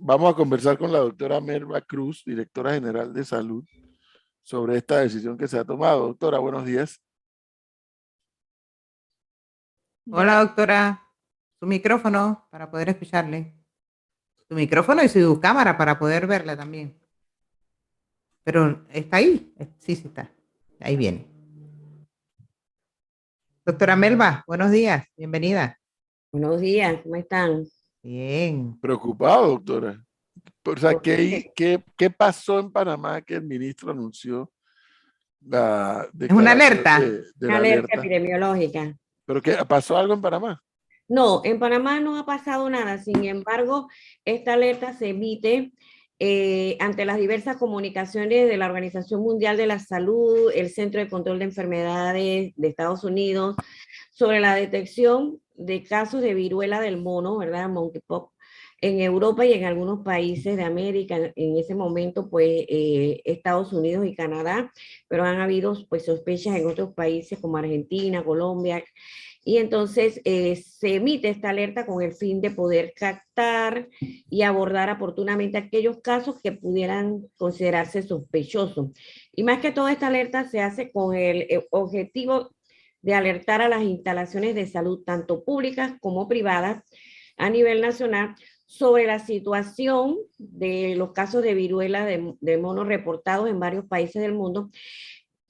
vamos a conversar con la doctora Melba Cruz, directora general de salud, sobre esta decisión que se ha tomado. Doctora, buenos días. Hola, doctora. Su micrófono para poder escucharle. Su micrófono y su cámara para poder verla también. Pero está ahí. Sí, sí está. Ahí viene. Doctora Melba, buenos días. Bienvenida. Buenos días, ¿cómo están? Bien. Preocupado, doctora. O sea, ¿Por qué? ¿qué pasó en Panamá que el ministro anunció la Es una declaración alerta. de Una la alerta alerta? epidemiológica. ¿Pero qué? ¿Pasó algo en Panamá? No, en Panamá no ha pasado nada. Sin embargo, esta alerta se emite ante las diversas comunicaciones de la Organización Mundial de la Salud, el Centro de Control de Enfermedades de Estados Unidos, sobre la detección de casos de viruela del mono, ¿verdad? Monkeypox, en Europa y en algunos países de América, en ese momento, pues, Estados Unidos y Canadá, pero han habido, pues, sospechas en otros países como Argentina, Colombia, y entonces se emite esta alerta con el fin de poder captar y abordar oportunamente aquellos casos que pudieran considerarse sospechosos. Y más que todo, esta alerta se hace con el objetivo de alertar a las instalaciones de salud, tanto públicas como privadas, a nivel nacional, sobre la situación de los casos de viruela de mono reportados en varios países del mundo,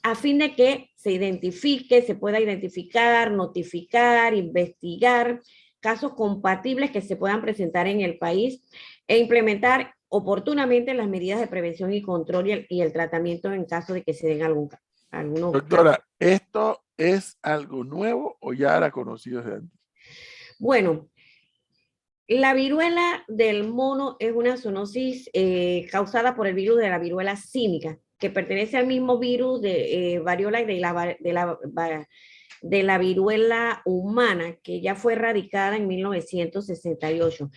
a fin de que se identifique, se pueda identificar, notificar, investigar casos compatibles que se puedan presentar en el país e implementar oportunamente las medidas de prevención y control y el tratamiento en caso de que se den algunos casos. Doctora, ¿esto es algo nuevo o ya era conocido desde antes? Bueno, la viruela del mono es una zoonosis causada por el virus de la viruela símica, que pertenece al mismo virus de variola y de la viruela humana, que ya fue erradicada en 1968.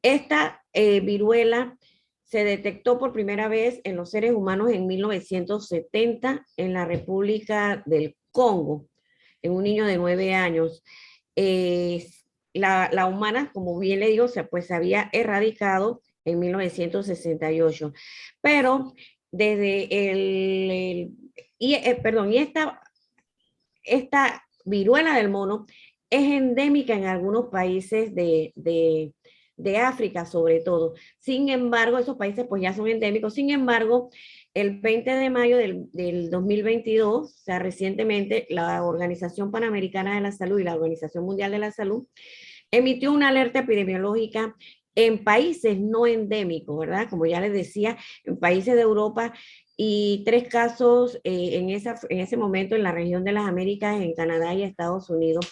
Esta viruela se detectó por primera vez en los seres humanos en 1970 en la República del Congo, en un niño de 9 años. La humana, como bien le digo, pues se había erradicado en 1968. Pero desde perdón, y esta viruela del mono es endémica en algunos países de África, sobre todo. Sin embargo, esos países pues ya son endémicos. Sin embargo, el 20 de mayo del 2022, o sea, recientemente, la Organización Panamericana de la Salud y la Organización Mundial de la Salud emitió una alerta epidemiológica en países no endémicos, ¿verdad? Como ya les decía, en países de Europa y 3 casos en ese momento en la región de las Américas, en Canadá y Estados Unidos,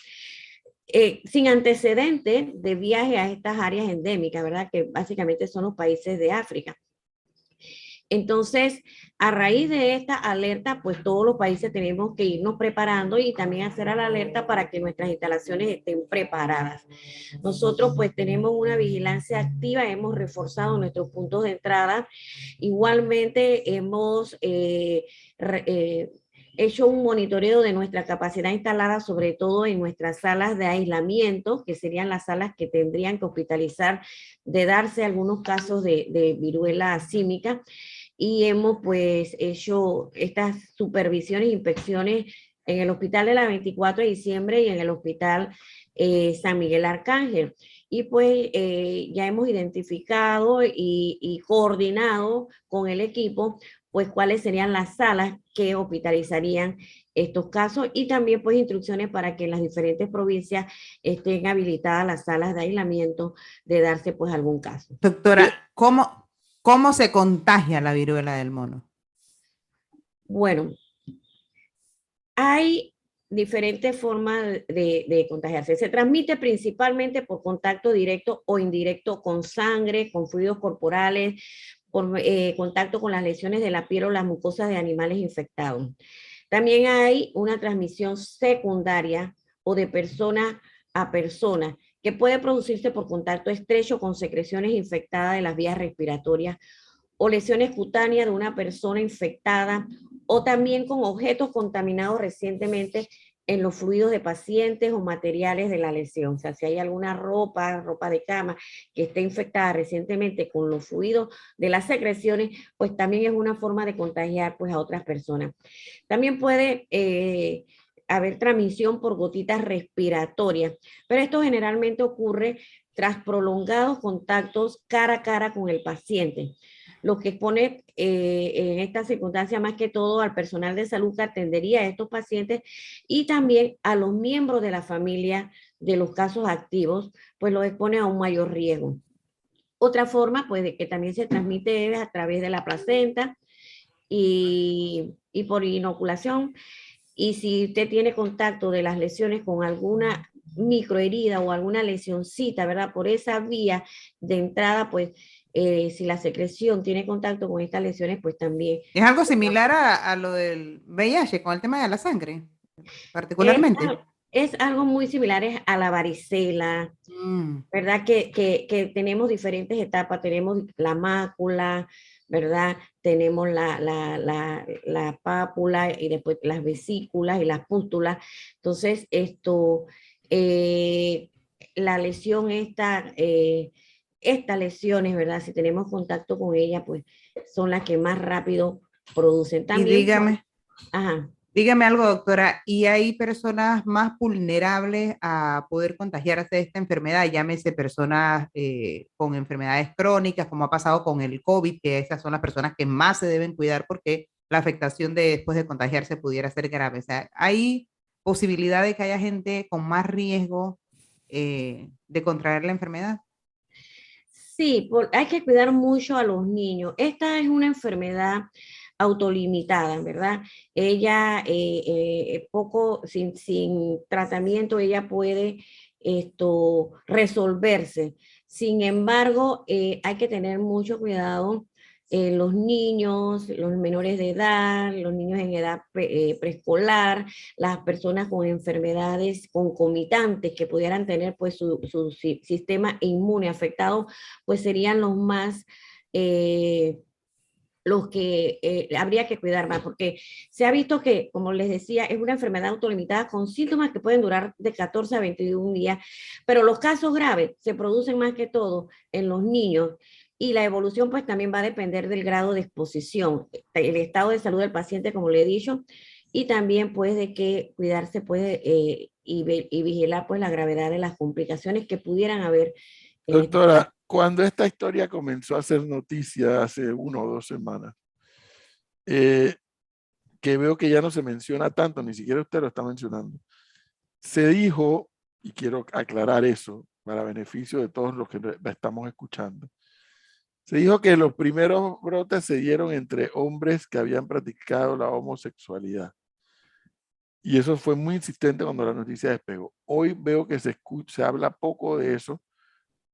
sin antecedentes de viaje a estas áreas endémicas, ¿verdad? Que básicamente son los países de África. Entonces, a raíz de esta alerta, pues todos los países tenemos que irnos preparando y también hacer a la alerta para que nuestras instalaciones estén preparadas. Nosotros pues tenemos una vigilancia activa, hemos reforzado nuestros puntos de entrada. Igualmente hemos hecho un monitoreo de nuestra capacidad instalada, sobre todo en nuestras salas de aislamiento, que serían las salas que tendrían que hospitalizar de darse algunos casos de viruela símica. Y hemos pues hecho estas supervisiones e inspecciones en el hospital de la 24 de diciembre y en el hospital San Miguel Arcángel. Y pues ya hemos identificado y coordinado con el equipo pues cuáles serían las salas que hospitalizarían estos casos y también pues instrucciones para que en las diferentes provincias estén habilitadas las salas de aislamiento de darse pues algún caso. Doctora, ¿cómo se contagia la viruela del mono? Bueno, hay diferentes formas de contagiarse. Se transmite principalmente por contacto directo o indirecto con sangre, con fluidos corporales, por contacto con las lesiones de la piel o las mucosas de animales infectados. También hay una transmisión secundaria o de persona a persona, que puede producirse por contacto estrecho con secreciones infectadas de las vías respiratorias o lesiones cutáneas de una persona infectada o también con objetos contaminados recientemente en los fluidos de pacientes o materiales de la lesión. O sea, si hay alguna ropa de cama que esté infectada recientemente con los fluidos de las secreciones, pues también es una forma de contagiar pues a otras personas. También puede haber transmisión por gotitas respiratorias, pero esto generalmente ocurre tras prolongados contactos cara a cara con el paciente, lo que expone en esta circunstancia más que todo al personal de salud que atendería a estos pacientes y también a los miembros de la familia de los casos activos, pues los expone a un mayor riesgo. Otra forma, pues, de que también se transmite es a través de la placenta y por inoculación. Y si usted tiene contacto de las lesiones con alguna microherida o alguna lesioncita, ¿verdad? Por esa vía de entrada, pues si la secreción tiene contacto con estas lesiones, pues también. Es algo similar a lo del VIH con el tema de la sangre, Es, particularmente. es algo muy similar a la varicela, ¿verdad? Que tenemos diferentes etapas, tenemos la mácula, ¿verdad? Tenemos la pápula y después las vesículas y las pústulas. Entonces, la lesión estas lesiones, ¿verdad? Si tenemos contacto con ella, pues son las que más rápido producen. También, Y ajá. dígame algo, doctora, ¿y hay personas más vulnerables a poder contagiarse de esta enfermedad? Llámese personas con enfermedades crónicas, como ha pasado con el COVID, que esas son las personas que más se deben cuidar porque la afectación después de contagiarse pudiera ser grave. O sea, ¿hay posibilidad de que haya gente con más riesgo de contraer la enfermedad? Sí, hay que cuidar mucho a los niños. Esta es una enfermedad autolimitada, ¿verdad? Ella, sin tratamiento, ella puede resolverse. Sin embargo, hay que tener mucho cuidado los niños, los menores de edad, los niños en edad preescolar, las personas con enfermedades concomitantes que pudieran tener pues su sistema inmune afectado, pues serían los que habría que cuidar más, porque se ha visto que, como les decía, es una enfermedad autolimitada con síntomas que pueden durar de 14 a 21 días, pero los casos graves se producen más que todo en los niños y la evolución pues también va a depender del grado de exposición, el estado de salud del paciente, como le he dicho, y también pues de que cuidarse puede y vigilar pues la gravedad de las complicaciones que pudieran haber. Doctora, cuando esta historia comenzó a hacer noticia hace 1 o 2 semanas, que veo que ya no se menciona tanto, ni siquiera usted lo está mencionando, se dijo, y quiero aclarar eso para beneficio de todos los que la estamos escuchando, se dijo que los primeros brotes se dieron entre hombres que habían practicado la homosexualidad. Y eso fue muy insistente cuando la noticia despegó. Hoy veo que se habla poco de eso.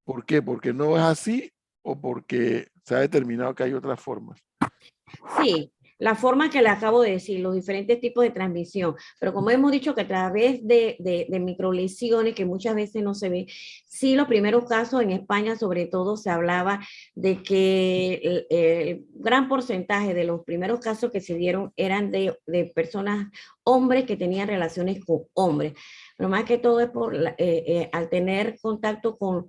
¿Por qué? ¿Porque no es así o porque se ha determinado que hay otras formas? Sí, la forma que le acabo de decir, los diferentes tipos de transmisión, pero como hemos dicho que a través de microlesiones que muchas veces no se ve, sí, los primeros casos en España sobre todo se hablaba de que el gran porcentaje de los primeros casos que se dieron eran de personas, hombres que tenían relaciones con hombres, pero más que todo es al tener contacto con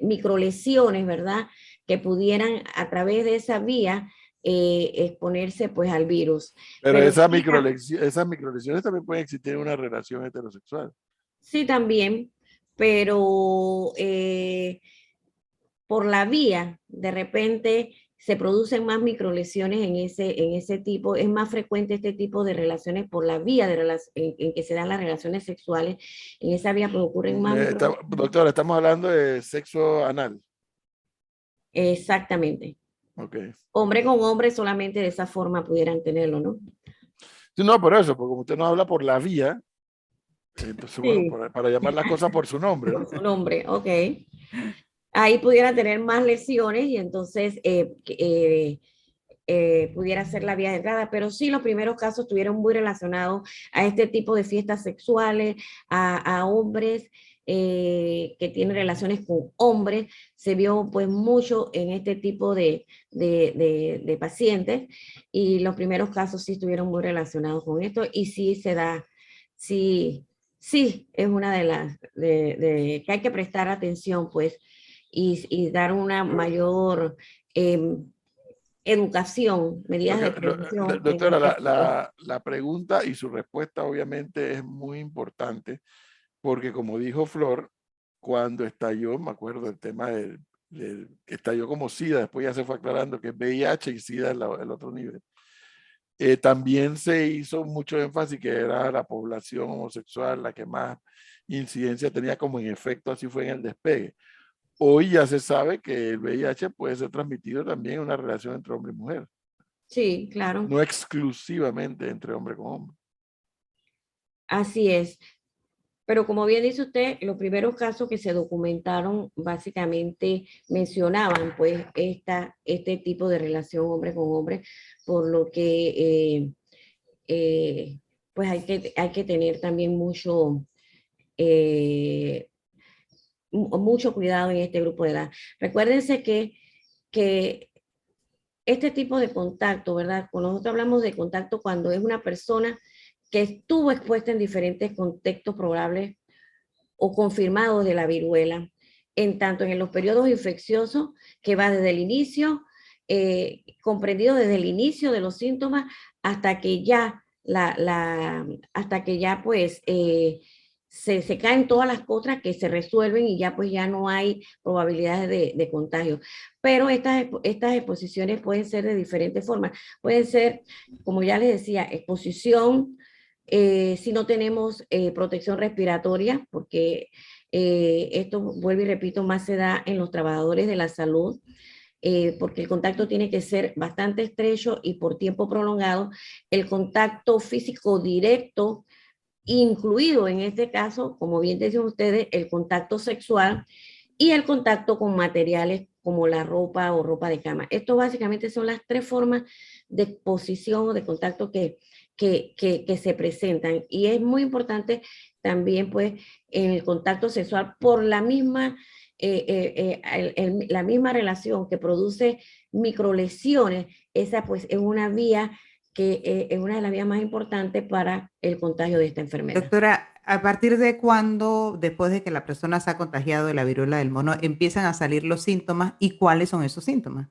microlesiones, ¿verdad? Que pudieran a través de esa vía exponerse pues al virus. Pero Pero esas sí, microlesiones también pueden existir en una relación heterosexual. sí también, pero por la vía, de repente se producen más microlesiones en ese tipo, es más frecuente este tipo de relaciones por la vía en que se dan las relaciones sexuales, en esa vía pues ocurren más microlesiones. Doctora, estamos hablando de sexo anal. Exactamente. Okay. Hombre con hombre solamente de esa forma pudieran tenerlo, ¿no? Sí, no, por eso, porque como usted no habla por la vía, entonces, bueno, Sí, para llamar las cosas por su nombre, ¿no? por su nombre, ok. Ahí pudiera tener más lesiones y entonces pudiera ser la vía de entrada, pero sí los primeros casos estuvieron muy relacionados a este tipo de fiestas sexuales, a hombres que tienen relaciones con hombres, se vio pues mucho en este tipo de pacientes y los primeros casos sí estuvieron muy relacionados con esto y sí se da Sí, sí, es una de las que hay que prestar atención, pues, y dar una mayor educación, medidas de prevención en Doctora, este aspecto. la pregunta y su respuesta obviamente es muy importante, porque como dijo Flor, cuando estalló, me acuerdo el tema que estalló como SIDA, después ya se fue aclarando que es VIH y SIDA es el otro nivel. También se hizo mucho énfasis que era la población homosexual la que más incidencia tenía, como en efecto así fue en el despegue. Hoy ya se sabe que el VIH puede ser transmitido también en una relación entre hombre y mujer, Sí, claro, no exclusivamente entre hombre con hombre. así es. Pero como bien dice usted, los primeros casos que se documentaron básicamente mencionaban pues este tipo de relación hombre con hombre, por lo que pues hay que tener también eh, mucho cuidado en este grupo de edad. Recuérdense que este tipo de contacto, ¿verdad? Cuando nosotros hablamos de contacto, cuando es una persona que estuvo expuesta en diferentes contextos probables o confirmados de la viruela, en tanto en los periodos infecciosos, que va desde el inicio, comprendido desde el inicio de los síntomas hasta que ya, hasta que ya pues se caen todas las cosas que se resuelven y ya pues ya no hay probabilidades de contagio. Pero estas exposiciones pueden ser de diferentes formas. Pueden ser, como ya les decía, exposición si no tenemos protección respiratoria, porque esto, vuelvo y repito, más se da en los trabajadores de la salud, porque el contacto tiene que ser bastante estrecho y por tiempo prolongado. El contacto físico directo, incluido en este caso, como bien decían ustedes, el contacto sexual y el contacto con materiales como la ropa o ropa de cama. Esto básicamente son las tres formas de exposición o de contacto que se presentan. Y es muy importante también, pues, en el contacto sexual por la misma, la misma relación que produce microlesiones. Esa, pues, es una vía que es una de las vías más importantes para el contagio de esta enfermedad. Doctora, ¿a partir de cuándo, después de que la persona se ha contagiado de la viruela del mono, empiezan a salir los síntomas y cuáles son esos síntomas?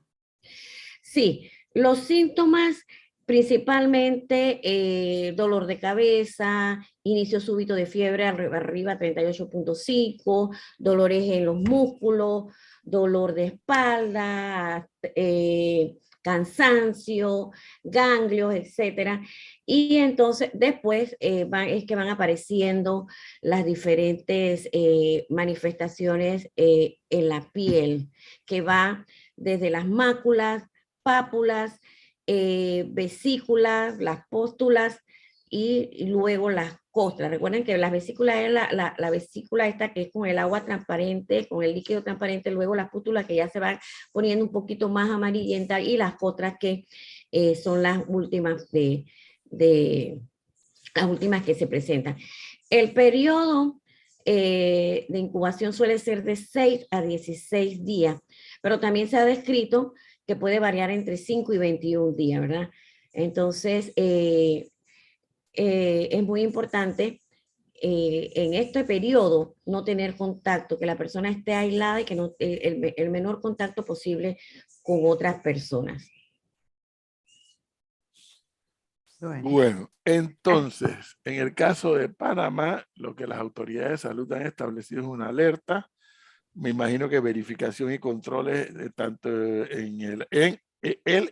Sí, los síntomas principalmente dolor de cabeza, inicio súbito de fiebre arriba 38.5, dolores en los músculos, dolor de espalda, cansancio, ganglios, etcétera. Y entonces después es que van apareciendo las diferentes manifestaciones en la piel, que va desde las máculas, pápulas, vesículas, las póstulas y luego las costras. Recuerden que las vesículas es la vesícula esta que es con el agua transparente, con el líquido transparente, luego las pústulas que ya se van poniendo un poquito más amarillentas y las costras que son las últimas las últimas que se presentan. El periodo de incubación suele ser de 6 a 16 días, pero también se ha descrito que puede variar entre 5 y 21 días, ¿verdad? Entonces, es muy importante en este periodo no tener contacto, que la persona esté aislada y que no, el menor contacto posible con otras personas. Bueno, entonces, en el caso de Panamá, lo que las autoridades de salud han establecido es una alerta. Me imagino que verificación y controles tanto en el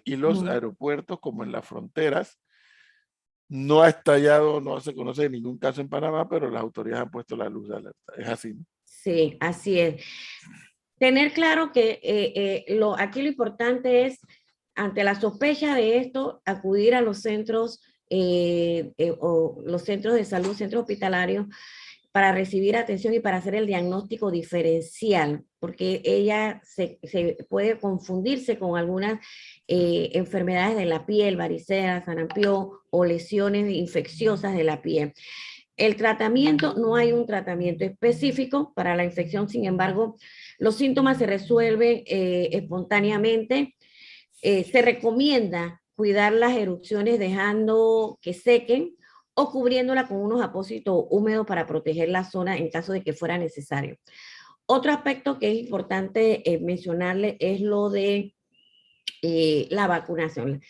y los aeropuertos como en las fronteras. No ha estallado, no se conoce de ningún caso en Panamá, pero las autoridades han puesto la luz de alerta. Es así, ¿no? Sí, así es. Tener claro que aquí lo importante es, ante la sospecha de esto, acudir a los centros o los centros de salud, centros hospitalarios, para recibir atención y para hacer el diagnóstico diferencial, porque ella se puede confundirse con algunas enfermedades de la piel, varicela, sarampión o lesiones infecciosas de la piel. El tratamiento, no hay un tratamiento específico para la infección, sin embargo, los síntomas se resuelven espontáneamente. Se recomienda cuidar las erupciones dejando que sequen o cubriéndola con unos apósitos húmedos para proteger la zona en caso de que fuera necesario. Otro aspecto que es importante mencionarle es lo de la vacunación.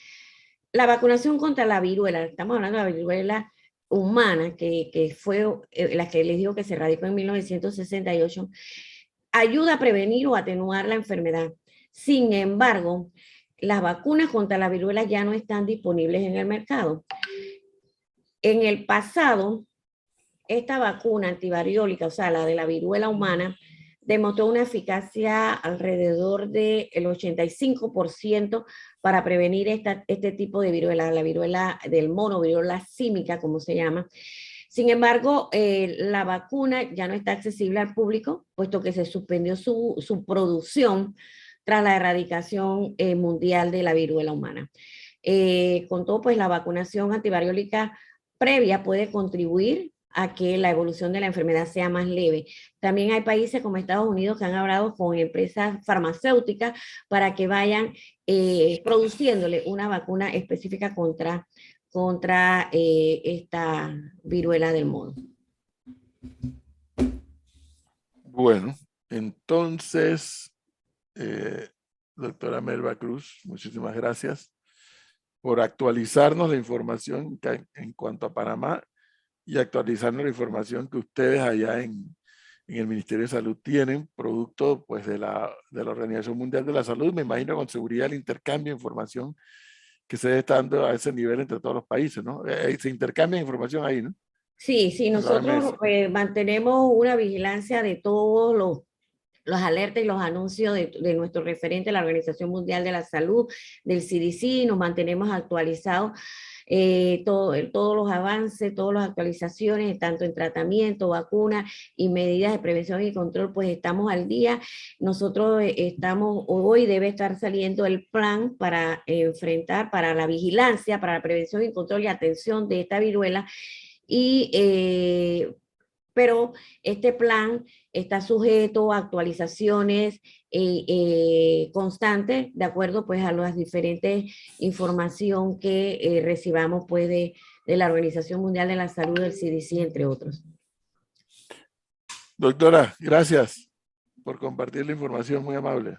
La vacunación contra la viruela, estamos hablando de la viruela humana, que fue la que les digo que se radicó en 1968, ayuda a prevenir o atenuar la enfermedad. Sin embargo, las vacunas contra la viruela ya no están disponibles en el mercado. En el pasado, esta vacuna antivariólica, o sea, la de la viruela humana, demostró una eficacia alrededor del 85% para prevenir este tipo de viruela, la viruela del mono, viruela símica, como se llama. Sin embargo, la vacuna ya no está accesible al público, puesto que se suspendió su producción tras la erradicación mundial de la viruela humana. Con todo, pues la vacunación antivariólica previa puede contribuir a que la evolución de la enfermedad sea más leve. También hay países como Estados Unidos que han hablado con empresas farmacéuticas para que vayan produciéndole una vacuna específica contra esta viruela del mono. Bueno, entonces, doctora Melba Cruz, muchísimas gracias por actualizarnos la información en cuanto a Panamá y actualizarnos la información que ustedes allá en el Ministerio de Salud tienen, producto pues de la Organización Mundial de la Salud. Me imagino con seguridad el intercambio de información que se está dando a ese nivel entre todos los países, ¿no? Se intercambia información ahí, ¿no? Sí, nosotros mantenemos una vigilancia de todos los alertas y los anuncios de nuestro referente, la Organización Mundial de la Salud, del CDC, nos mantenemos actualizados. Todos los avances, todas las actualizaciones, tanto en tratamiento, vacuna y medidas de prevención y control, pues estamos al día. Nosotros hoy debe estar saliendo el plan para enfrentar, para la vigilancia, para la prevención y control y atención de esta viruela. Pero este plan está sujeto a actualizaciones constantes, de acuerdo pues a las diferentes información que recibamos pues de la Organización Mundial de la Salud, del CDC, entre otros. Doctora, gracias por compartir la información, muy amable.